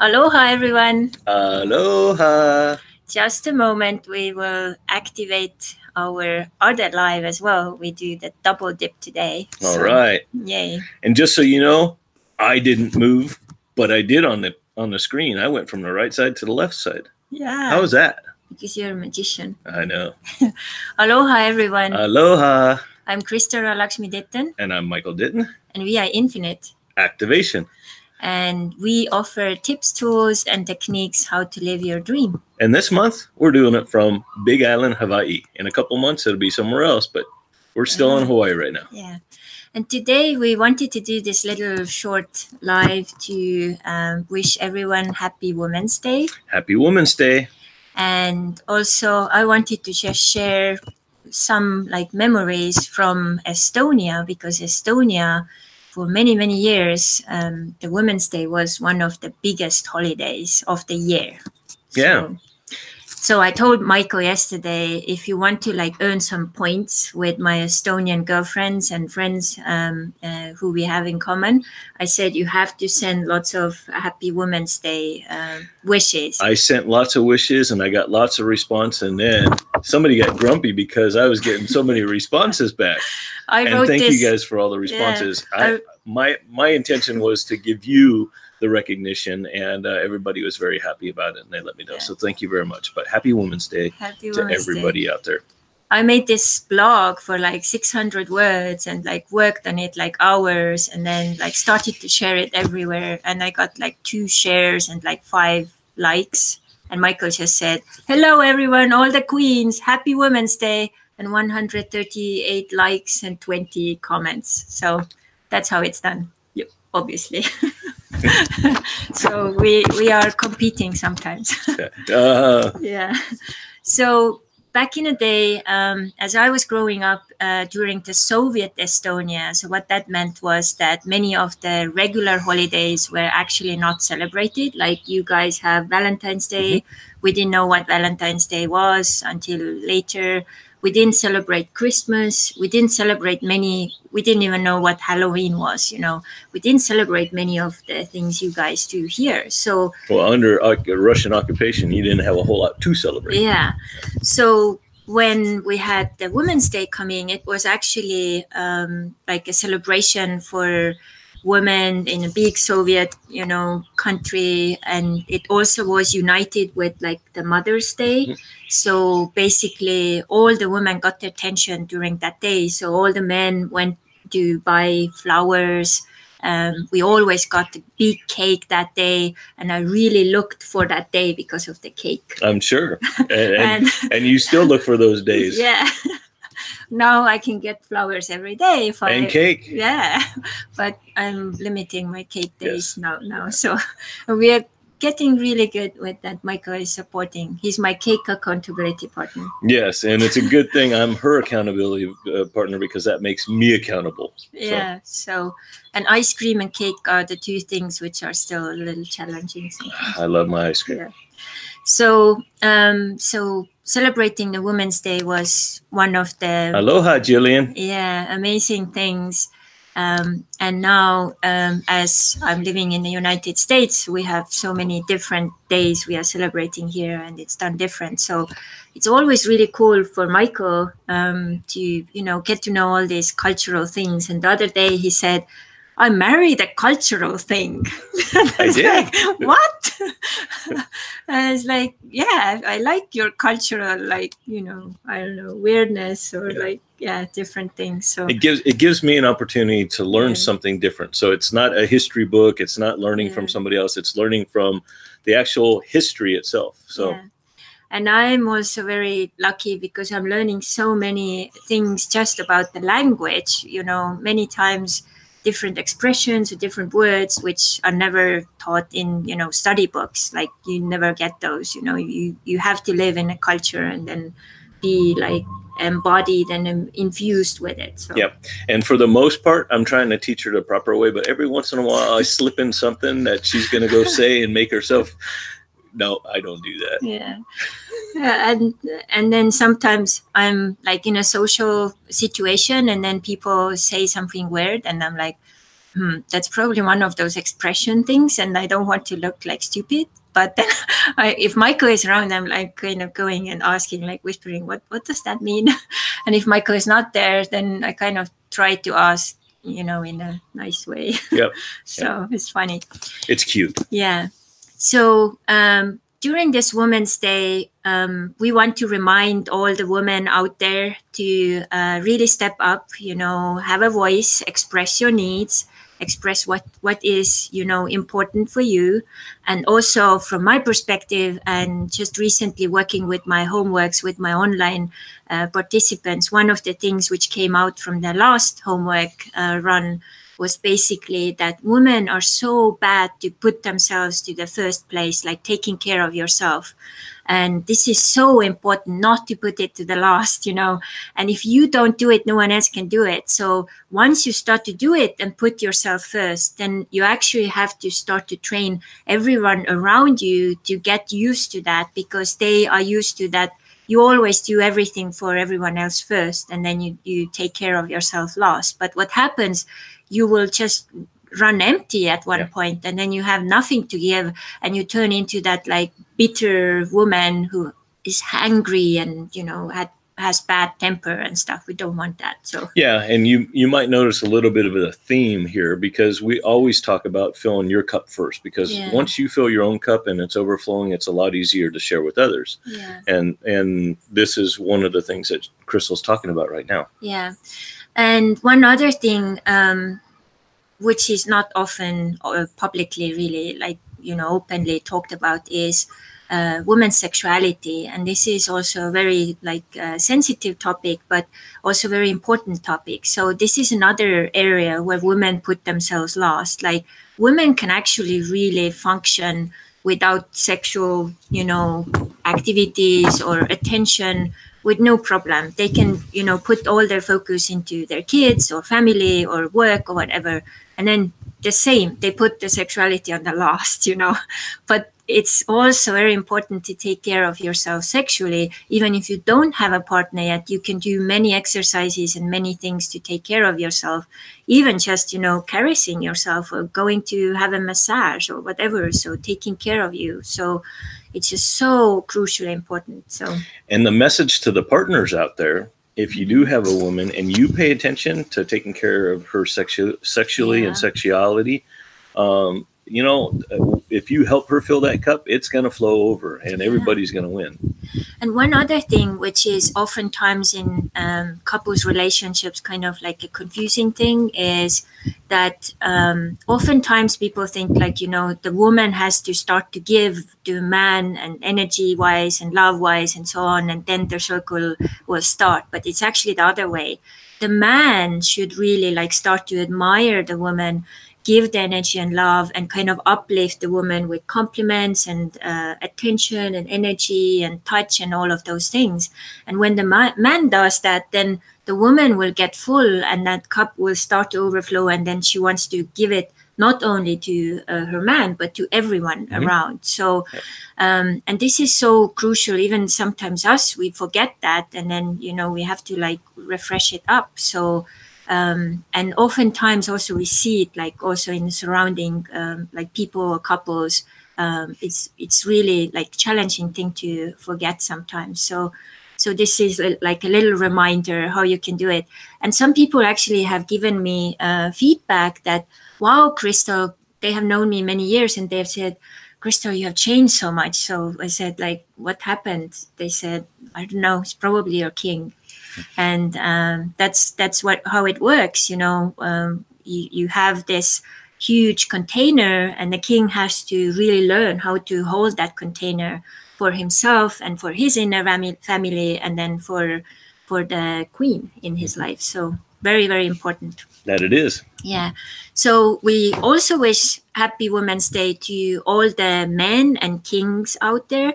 Aloha, everyone. Aloha. Just a moment, we will activate our other live as well. We do the double dip today. All right. Yay. And just so you know, I didn't move, but I did on the screen. I went from the right side to the left side. Yeah. How was that? Because you're a magician. I know. Aloha, everyone. Aloha. I'm Christopher Laksmi-Ditton. And I'm Michael Ditton. And we are Infinite Activation. And we offer tips, tools, and techniques how to live your dream. And this month, we're doing it from Big Island, Hawaii. In a couple months, it'll be somewhere else, but we're still in Hawaii right now. Yeah. And today we wanted to do this little short live to wish everyone Happy Women's Day. Happy Women's Day. And also I wanted to just share some memories from Estonia, because Estonia, for many, many years, the Women's Day was one of the biggest holidays of the year. Yeah. So I told Michael yesterday, if you want to earn some points with my Estonian girlfriends and friends who we have in common, I said you have to send lots of Happy Women's Day wishes. I sent lots of wishes and I got lots of response, and then somebody got grumpy because I was getting so many responses back. And thank you guys for all the responses. Yeah, my intention was to give you the recognition, and everybody was very happy about it, and they let me know. Yeah. So thank you very much. But Happy Women's Day to everybody out there. I made this blog for 600 words and worked on it hours, and then started to share it everywhere. And I got 2 shares and 5 likes. And Michael just said, "Hello, everyone, all the queens, Happy Women's Day," and 138 likes and 20 comments. So that's how it's done. Yep, obviously. So we are competing sometimes. Yeah. So back in the day, as I was growing up during the Soviet Estonia, so what that meant was that many of the regular holidays were actually not celebrated. Like you guys have Valentine's Day. Mm-hmm. We didn't know what Valentine's Day was until later. We didn't celebrate Christmas. We didn't even know what Halloween was, We didn't celebrate many of the things you guys do here. So, well, under Russian occupation, you didn't have a whole lot to celebrate. Yeah. So when we had the Women's Day coming, it was actually a celebration for women in a big Soviet, country. And it also was united with the Mother's Day. Mm-hmm. So basically all the women got their attention during that day. So all the men went to buy flowers. We always got a big cake that day. And I really looked for that day because of the cake. I'm sure. And you still look for those days. Yeah. Now I can get flowers every day. And cake. Yeah. But I'm limiting my cake days now. So we are getting really good with that. Michael is supporting. He's my cake accountability partner. Yes. And it's a good thing I'm her accountability partner, because that makes me accountable. Yeah. So, and ice cream and cake are the 2 things which are still a little challenging sometimes. I love my ice cream. Yeah. So, celebrating the Women's Day was one of the Aloha, Jillian. Yeah, amazing things. And now, as I'm living in the United States, we have so many different days we are celebrating here, and it's done different. So it's always really cool for Michael to get to know all these cultural things. And the other day he said, "I married a cultural thing." I did. What? And it's yeah, I like your cultural, I don't know, weirdness or different things. So it gives me an opportunity to learn something different. So it's not a history book. It's not learning from somebody else. It's learning from the actual history itself. So. Yeah. And I'm also very lucky because I'm learning so many things just about the language, many times different expressions or different words which are never taught in study books. You never get those. You have to live in a culture and then be embodied and infused with it. So. Yep. And for the most part, I'm trying to teach her the proper way, but every once in a while I slip in something that she's going to go say and make herself. No, I don't do that. Yeah. And then sometimes I'm in a social situation and then people say something weird and I'm like, that's probably one of those expression things, and I don't want to look like stupid. But then if Michael is around, I'm like kind of going and asking, like whispering, what does that mean? And if Michael is not there, then I kind of try to ask, in a nice way. Yep. So it's funny. It's cute. Yeah. So during this Women's Day, we want to remind all the women out there to really step up, have a voice, express your needs, express what is, important for you. And also from my perspective, and just recently working with my homeworks with my online participants, one of the things which came out from the last homework run was basically that women are so bad to put themselves to the first place, like taking care of yourself. And this is so important not to put it to the last, and if you don't do it, no one else can do it. So once you start to do it and put yourself first, then you actually have to start to train everyone around you to get used to that, because they are used to that. You always do everything for everyone else first, and then you take care of yourself last. But what happens, you will just run empty at one point, and then you have nothing to give, and you turn into that like bitter woman who is hangry and has bad temper and stuff. We don't want that. So and you might notice a little bit of a theme here, because we always talk about filling your cup first, because once you fill your own cup and it's overflowing, it's a lot easier to share with others. And this is one of the things that Crystal's talking about right now. And one other thing, which is not often publicly really openly talked about, is women's sexuality. And this is also a very sensitive topic, but also very important topic. So this is another area where women put themselves last. Like, women can actually really function without sexual, activities or attention with no problem. They can, put all their focus into their kids or family or work or whatever. And then the same, they put the sexuality on the last, But it's also very important to take care of yourself sexually. Even if you don't have a partner yet, you can do many exercises and many things to take care of yourself. Even just, caressing yourself or going to have a massage or whatever. So taking care of you. So it's just so crucially important. So, and the message to the partners out there, if you do have a woman and you pay attention to taking care of her sexually and sexuality, if you help her fill that cup, it's going to flow over and everybody's going to win. And one other thing, which is oftentimes in couples relationships kind of like a confusing thing, is that oftentimes people think the woman has to start to give to a man, and energy wise and love wise and so on, and then the circle will start. But it's actually the other way. The man should really start to admire the woman, give the energy and love, and kind of uplift the woman with compliments and attention and energy and touch and all of those things. And when the man does that, then the woman will get full and that cup will start to overflow. And then she wants to give it not only to her man, but to everyone around. So, and this is so crucial. Even sometimes we forget that. And then, we have to refresh it up. So, and oftentimes also we see it also in the surrounding people or couples. It's really challenging thing to forget sometimes. So this is a little reminder how you can do it. And some people actually have given me feedback that, wow, Crystal, they have known me many years and they've said, Crystal, you have changed so much. So I said, what happened? They said, I don't know, it's probably your king. And that's how it works. You have this huge container, and the king has to really learn how to hold that container for himself and for his inner family, and then for the queen in his life. So very, very important. That it is. Yeah. So we also wish Happy Women's Day to all the men and kings out there.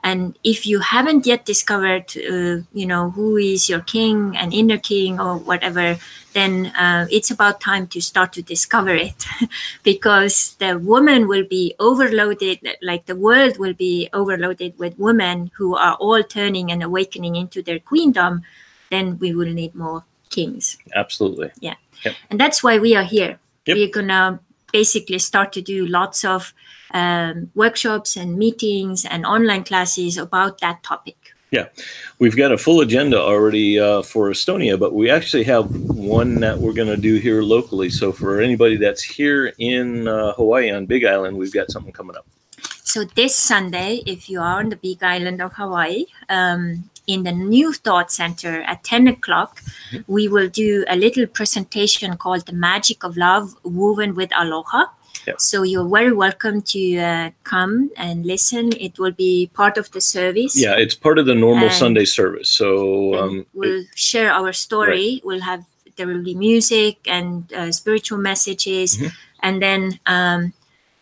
And if you haven't yet discovered, who is your king and inner king or whatever, then it's about time to start to discover it, because the woman will be overloaded, the world will be overloaded with women who are all turning and awakening into their queendom. Then we will need more kings. Absolutely. Yeah. Yep. And that's why we are here. We're gonna basically start to do lots of workshops and meetings and online classes about that topic. Yeah, we've got a full agenda already for Estonia, but we actually have one that we're going to do here locally. So for anybody that's here in Hawaii on Big Island, we've got something coming up. So this Sunday, if you are on the Big Island of Hawaii, in the New Thought Center at 10 o'clock, we will do a little presentation called The Magic of Love Woven with Aloha. Yep. So you're very welcome to come and listen. It will be part of the service. Yeah, it's part of the normal Sunday service. So we'll share our story. Right. There will be music and spiritual messages. And then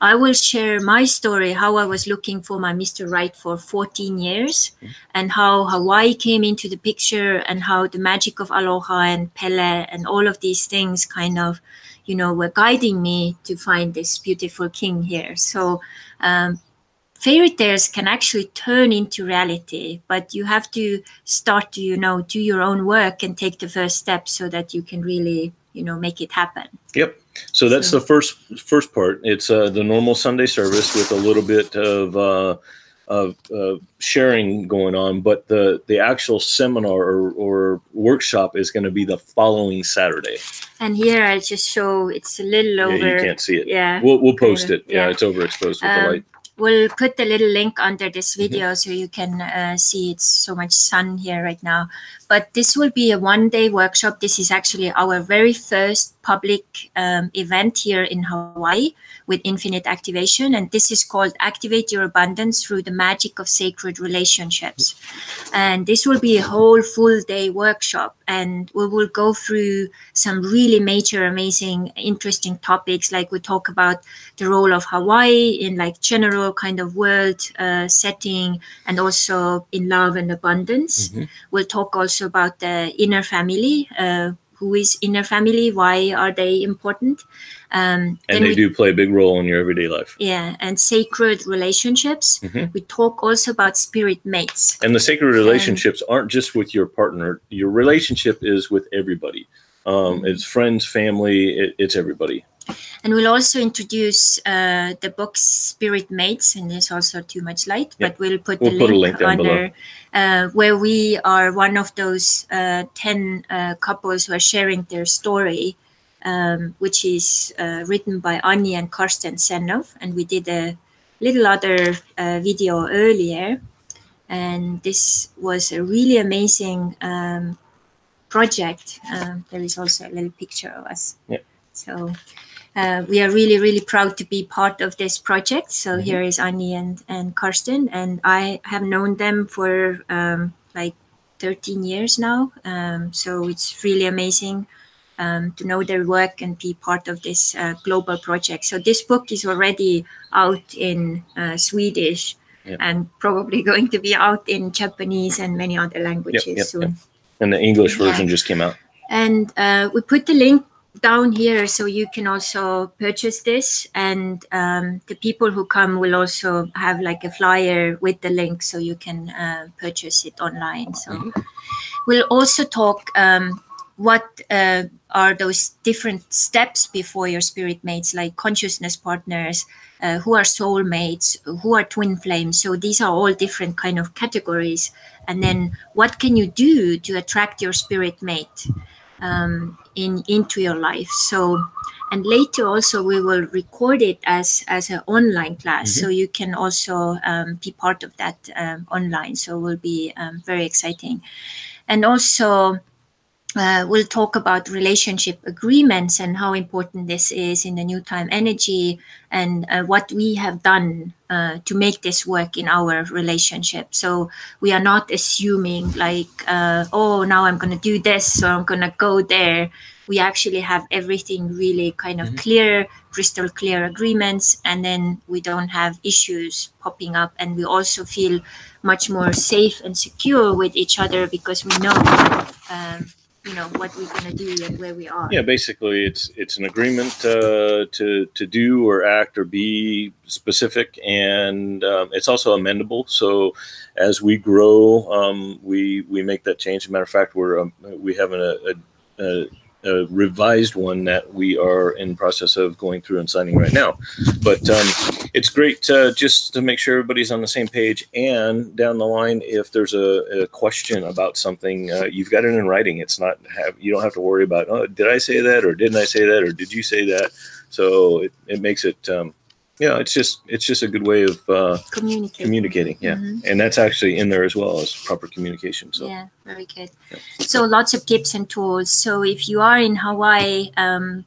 I will share my story, how I was looking for my Mr. Right for 14 years and how Hawaii came into the picture and how the magic of Aloha and Pele and all of these things kind of, were guiding me to find this beautiful king here. So fairy tales can actually turn into reality, but you have to start to, do your own work and take the first step so that you can really, make it happen. Yep. So that's the first part. It's the normal Sunday service with a little bit of sharing going on, but the actual seminar or workshop is going to be the following Saturday. And here I just show it's a little over. Yeah, you can't see it. Yeah, we'll post it. Yeah, it's overexposed with the light. We'll put the little link under this video so you can see it's so much sun here right now. But this will be a one-day workshop. This is actually our very first public event here in Hawaii with Infinite Activation. And this is called Activate Your Abundance Through the Magic of Sacred Relationships. And this will be a whole full-day workshop. And we will go through some really major, amazing, interesting topics. Like we talk about the role of Hawaii in like general kind of world setting and also in love and abundance. We'll talk also about the inner family. Who is inner family? Why are they important? And they do play a big role in your everyday life. Yeah, and sacred relationships. We talk also about spirit mates. And the sacred relationships aren't just with your partner. Your relationship is with everybody. It's friends, family, it's everybody. And we'll also introduce the book Spirit Mates, and there's also too much light, but we'll put the link under where we are one of those 10 couples who are sharing their story, which is written by Anni and Karsten Senov. And we did a little other video earlier. And this was a really amazing project. There is also a little picture of us. Yeah. So we are really, really proud to be part of this project. So here is Anni and Karsten, and I have known them for like 13 years now. So it's really amazing to know their work and be part of this global project. So this book is already out in Swedish and probably going to be out in Japanese and many other languages soon. And the English version just came out. And we put the link down here so you can also purchase this, and the people who come will also have like a flyer with the link so you can purchase it online. So we'll also talk what are those different steps before your spirit mates, like consciousness partners, who are soulmates, who are twin flames. So these are all different kind of categories. And then what can you do to attract your spirit mate into your life? So, and later also we will record it as an online class, so you can also be part of that online. So it will be very exciting. And also we'll talk about relationship agreements and how important this is in the new time energy, and what we have done to make this work in our relationship. So we are not assuming like, oh, now I'm going to do this, so I'm going to go there. We actually have everything really kind of clear, crystal clear agreements, and then we don't have issues popping up. And we also feel much more safe and secure with each other because we know what we're going to do and where we are. Yeah, basically it's an agreement to do or act or be specific, and it's also amendable. So as we grow, we make that change. As a matter of fact, we have a revised one that we are in process of going through and signing right now. But it's great just to make sure everybody's on the same page. And down the line, if there's a question about something, you've got it in writing. It's not you don't have to worry about, oh, did I say that, or didn't I say that, or did you say that? So it makes it it's just a good way of communicating. Yeah. And that's actually in there as well as proper communication. So yeah, very good. Yeah. So lots of tips and tools. So if you are in Hawaii,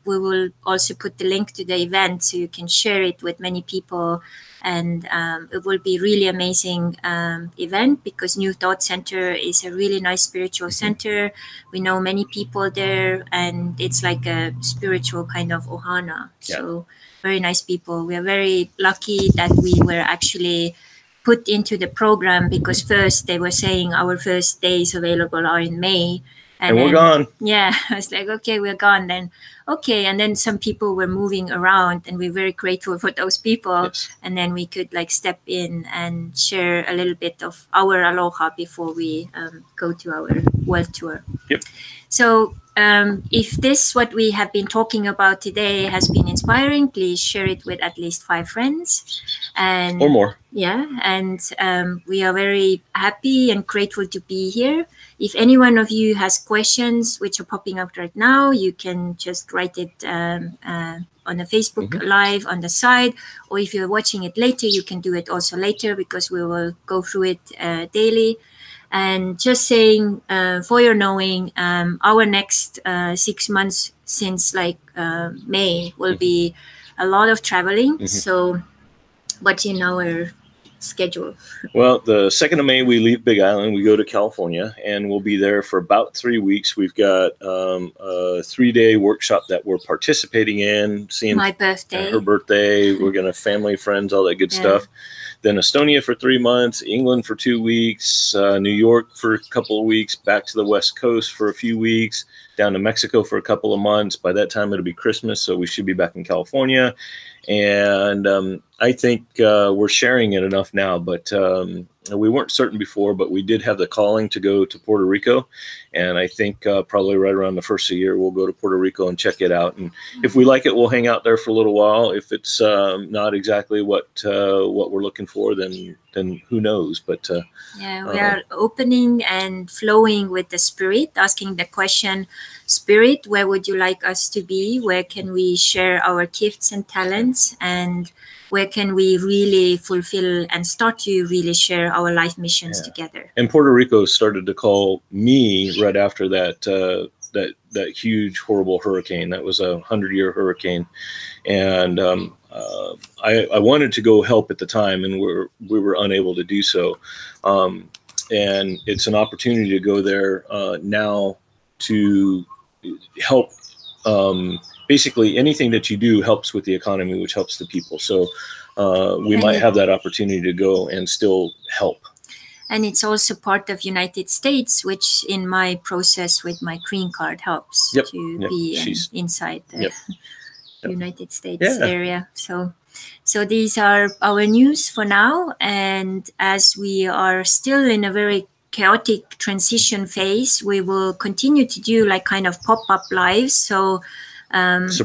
we will also put the link to the event so you can share it with many people. And it will be really amazing event, because New Thought Center is a really nice spiritual center. We know many people there, and it's like a spiritual kind of ohana. Yeah. So very nice people. We are very lucky that we were actually put into the program, because first they were saying our first days available are in May. And we're gone. Yeah, I was like, okay, we're gone then. Okay, and then some people were moving around, and we're very grateful for those people. Yes. And then we could like step in and share a little bit of our aloha before we go to our world tour. Yep. So if this, what we have been talking about today, has been inspiring, please share it with at least 5 friends. Or more. Yeah, and we are very happy and grateful to be here. If any one of you has questions which are popping up right now, you can just write it on the Facebook Live on the side, or if you're watching it later, you can do it also later, because we will go through it daily. And just saying, for your knowing, our next 6 months since like May will be a lot of traveling. So what's in our schedule? Well, the 2nd of May, we leave Big Island. We go to California, and we'll be there for about 3 weeks. We've got a 3-day workshop that we're participating in, seeing my birthday, her birthday. We're going to family, friends, all that good stuff. Then Estonia for 3 months, England for 2 weeks, New York for a couple of weeks, back to the West Coast for a few weeks, down to Mexico for a couple of months. By that time, it'll be Christmas, so we should be back in California. And I think we're sharing it enough now, but we weren't certain before, but we did have the calling to go to Puerto Rico. And I think probably right around the first of the year, we'll go to Puerto Rico and check it out. And if we like it, we'll hang out there for a little while. If it's not exactly what we're looking for, then who knows? But yeah, we are opening and flowing with the Spirit, asking the question, Spirit, where would you like us to be? Where can we share our gifts and talents? And where can we really fulfill and start to really share our life missions together? And Puerto Rico started to call me right after that that huge, horrible hurricane. That was a 100-year hurricane. And I wanted to go help at the time, and we were unable to do so. And it's an opportunity to go there now to help. Basically, anything that you do helps with the economy, which helps the people. So we might have that opportunity to go and still help. And it's also part of United States, which in my process with my green card helps to be inside the United States area. So these are our news for now. And as we are still in a very chaotic transition phase, we will continue to do like kind of pop-up lives. So as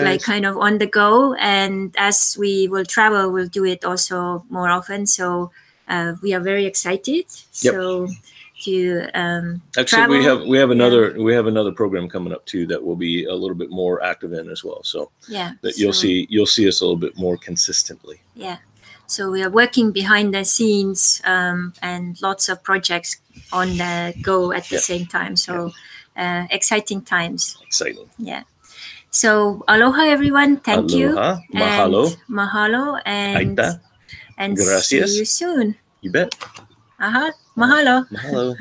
like kind of on the go, and as we will travel, we'll do it also more often. So we are very excited. So to actually travel. we have another program coming up too that we'll be a little bit more active in as well. So that you'll see us a little bit more consistently. Yeah. So we are working behind the scenes and lots of projects on the go at the same time. So exciting times. Exciting. Yeah. So aloha, everyone. Thank you. Mahalo. And mahalo. And Aita. And Gracias. See you soon. You bet. Mahalo. Mahalo.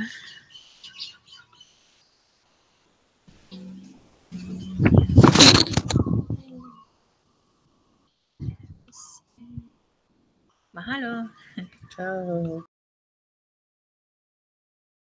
Mahalo. Ciao.